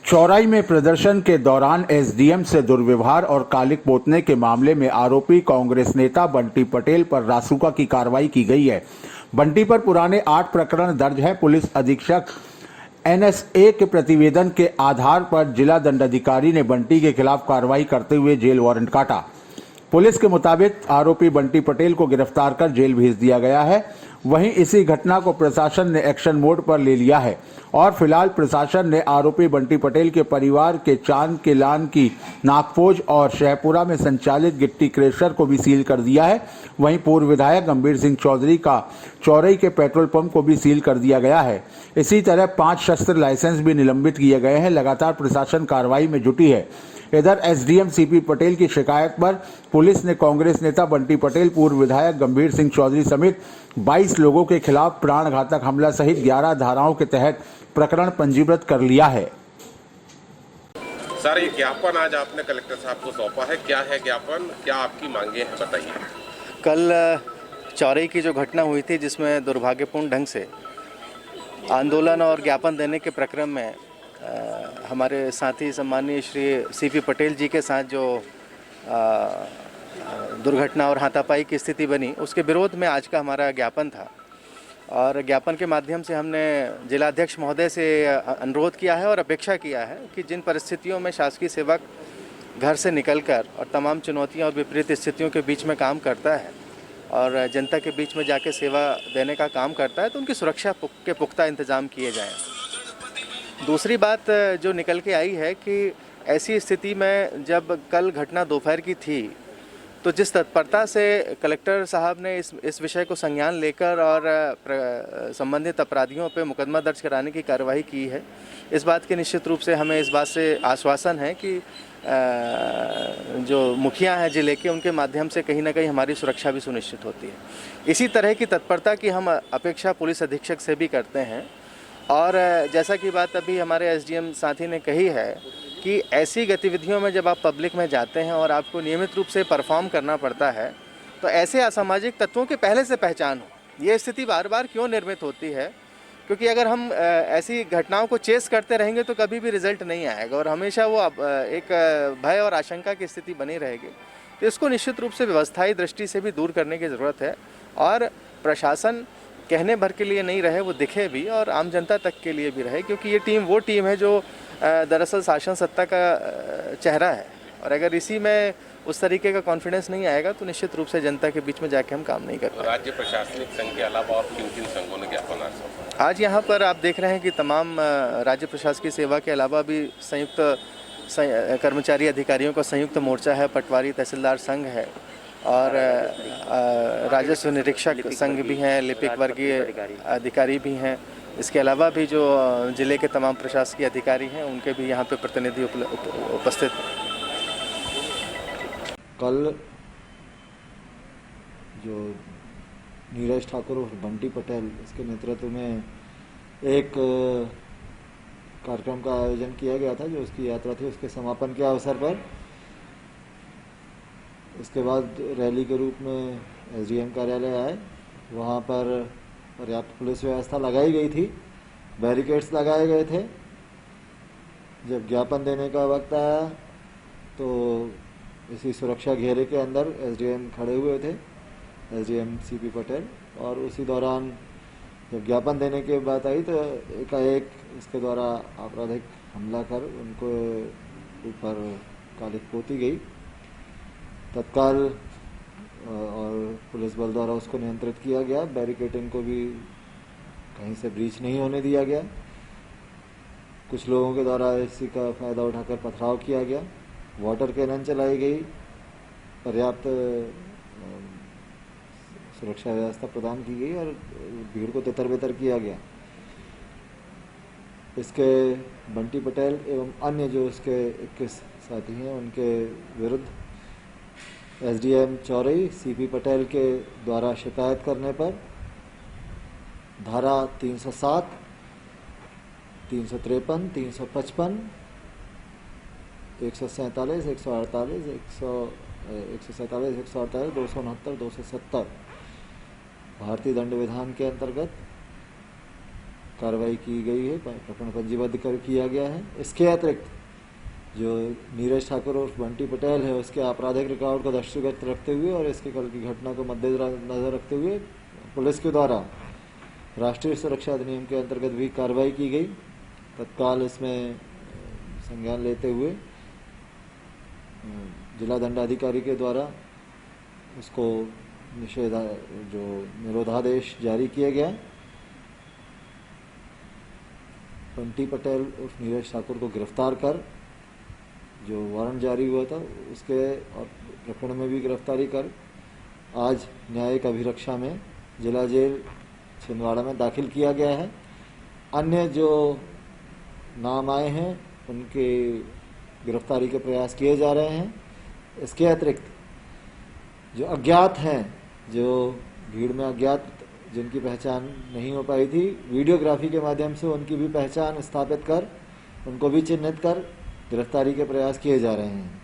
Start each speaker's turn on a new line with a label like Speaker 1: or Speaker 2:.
Speaker 1: चौराई में प्रदर्शन के दौरान एसडीएम से दुर्व्यवहार और कालिक पोतने के मामले में आरोपी कांग्रेस नेता बंटी पटेल पर रासुका की कार्रवाई की गई है। बंटी पर पुराने 8 प्रकरण दर्ज है। पुलिस अधीक्षक एनएसए के प्रतिवेदन के आधार पर जिला दंडाधिकारी ने बंटी के खिलाफ कार्रवाई करते हुए जेल वारंट काटा। पुलिस के मुताबिक आरोपी बंटी पटेल को गिरफ्तार कर जेल भेज दिया गया है। वहीं इसी घटना को प्रशासन ने एक्शन मोड पर ले लिया है और फिलहाल प्रशासन ने आरोपी बंटी पटेल के परिवार के चांद के लान की नागफौज और शहपुरा में संचालित गिट्टी क्रेशर को भी सील कर दिया है। वहीं पूर्व विधायक गंभीर सिंह चौधरी का चौरई के पेट्रोल पंप को भी सील कर दिया गया है। इसी तरह 5 शस्त्र लाइसेंस भी निलंबित किए गए हैं। लगातार प्रशासन कार्रवाई में जुटी है। इधर एसडीएम सीपी पटेल की शिकायत पर पुलिस ने कांग्रेस नेता बंटी पटेल, पूर्व विधायक गंभीर सिंह चौधरी समेत 22 लोगों के खिलाफ प्राणघातक हमला सहित 11 धाराओं के तहत प्रकरण पंजीबद्ध कर लिया है।
Speaker 2: सर, ये ज्ञापन आज आपने कलेक्टर साहब को सौंपा है, क्या है ज्ञापन, क्या आपकी मांगे हैं, बताइए।
Speaker 3: कल चौरई की जो घटना हुई थी जिसमें दुर्भाग्यपूर्ण ढंग से आंदोलन और ज्ञापन देने के प्रक्रम में हमारे साथी सम्मानीय श्री सीपी पटेल जी के साथ जो दुर्घटना और हाथापाई की स्थिति बनी, उसके विरोध में आज का हमारा ज्ञापन था। और ज्ञापन के माध्यम से हमने जिलाध्यक्ष महोदय से अनुरोध किया है और अपेक्षा किया है कि जिन परिस्थितियों में शासकीय सेवक घर से निकलकर और तमाम चुनौतियों और विपरीत स्थितियों के बीच में काम करता है और जनता के बीच में जाके सेवा देने का काम करता है, तो उनकी सुरक्षा के पुख्ता इंतजाम किए जाएँ। दूसरी बात जो निकल के आई है कि ऐसी स्थिति में जब कल घटना दोपहर की थी, तो जिस तत्परता से कलेक्टर साहब ने इस विषय को संज्ञान लेकर और संबंधित अपराधियों पे मुकदमा दर्ज कराने की कार्रवाई की है, इस बात के निश्चित रूप से हमें इस बात से आश्वासन है कि जो मुखिया हैं जिले के, उनके माध्यम से कहीं ना कहीं हमारी सुरक्षा भी सुनिश्चित होती है। इसी तरह की तत्परता की हम अपेक्षा पुलिस अधीक्षक से भी करते हैं। और जैसा कि बात अभी हमारे एसडीएम साथी ने कही है कि ऐसी गतिविधियों में जब आप पब्लिक में जाते हैं और आपको नियमित रूप से परफॉर्म करना पड़ता है, तो ऐसे असामाजिक तत्वों के पहले से पहचान हो। ये स्थिति बार बार क्यों निर्मित होती है? क्योंकि अगर हम ऐसी घटनाओं को चेस करते रहेंगे तो कभी भी रिजल्ट नहीं आएगा और हमेशा वो एक भय और आशंका की स्थिति बनी रहेगी। तो इसको निश्चित रूप से व्यवस्थाई दृष्टि से भी दूर करने की ज़रूरत है और प्रशासन कहने भर के लिए नहीं रहे, वो दिखे भी और आम जनता तक के लिए भी रहे, क्योंकि ये टीम वो टीम है जो दरअसल शासन सत्ता का चेहरा है। और अगर इसी में उस तरीके का कॉन्फिडेंस नहीं आएगा तो निश्चित रूप से जनता के बीच में जाके हम काम नहीं कर पाएंगे।
Speaker 2: राज्य प्रशासनिक संघ के अलावा और किन किन संघों ने ज्ञापन सौंपा?
Speaker 3: आज यहाँ पर आप देख रहे हैं कि तमाम राज्य प्रशासकीय सेवा के अलावा भी संयुक्त कर्मचारी अधिकारियों का संयुक्त मोर्चा है, पटवारी तहसीलदार संघ है और राजस्व निरीक्षक संघ भी हैं, लिपिक वर्गीय अधिकारी भी हैं। इसके अलावा भी जो जिले के तमाम प्रशासकीय अधिकारी हैं, उनके भी यहाँ पे प्रतिनिधि उपस्थित हैं।
Speaker 4: कल जो नीरज ठाकुर और बंटी पटेल, इसके नेतृत्व में एक कार्यक्रम का आयोजन किया गया था, जो उसकी यात्रा थी, उसके समापन के अवसर पर इसके बाद रैली के रूप में एसडीएम कार्यालय आए। वहाँ पर पर्याप्त पुलिस व्यवस्था लगाई गई थी, बैरिकेड्स लगाए गए थे। जब ज्ञापन देने का वक्त आया तो इसी सुरक्षा घेरे के अंदर एसडीएम खड़े हुए थे, एसडीएम सीपी पटेल, और उसी दौरान जब ज्ञापन देने की बात आई तो एकाएक इसके द्वारा आपराधिक हमला कर उनको ऊपर कालिक पोती गई। तत्काल और पुलिस बल द्वारा उसको नियंत्रित किया गया। बैरिकेडिंग को भी कहीं से ब्रीच नहीं होने दिया गया। कुछ लोगों के द्वारा इसी का फ़ायदा उठाकर पथराव किया गया। वाटर कैनन चलाई गई। पर्याप्त सुरक्षा व्यवस्था प्रदान की गई और भीड़ को तितर बितर किया गया। इसके बंटी पटेल एवं अन्य जो इसके 21 साथी हैं, उनके विरुद्ध एसडीएम चौरई सीपी पटेल के द्वारा शिकायत करने पर धारा 307, 353, 355, 147, 148, 147, 148, 269, 270 भारतीय दंड विधान के अंतर्गत कार्रवाई की गई है, प्रकरण पंजीबद्ध कर किया गया है। इसके अतिरिक्त जो नीरज ठाकुर और बंटी पटेल है उसके आपराधिक रिकॉर्ड को दृष्टिगत रखते हुए और इसके कल की घटना को मद्देनजर रखते हुए पुलिस के द्वारा राष्ट्रीय सुरक्षा अधिनियम के अंतर्गत भी कार्रवाई की गई। तत्काल इसमें संज्ञान लेते हुए जिला दंडाधिकारी के द्वारा उसको निरोधादेश जारी किया गया। बंटी पटेल उर्फ नीरज ठाकुर को गिरफ्तार कर जो वारंट जारी हुआ था उसके और प्रकरण में भी गिरफ्तारी कर आज न्यायिक अभिरक्षा में जिला जेल छिंदवाड़ा में दाखिल किया गया है। अन्य जो नाम आए हैं उनके गिरफ्तारी के प्रयास किए जा रहे हैं। इसके अतिरिक्त जो अज्ञात हैं, जो भीड़ में अज्ञात जिनकी पहचान नहीं हो पाई थी, वीडियोग्राफी के माध्यम से उनकी भी पहचान स्थापित कर उनको भी चिन्हित कर गिरफ्तारी के प्रयास किए जा रहे हैं।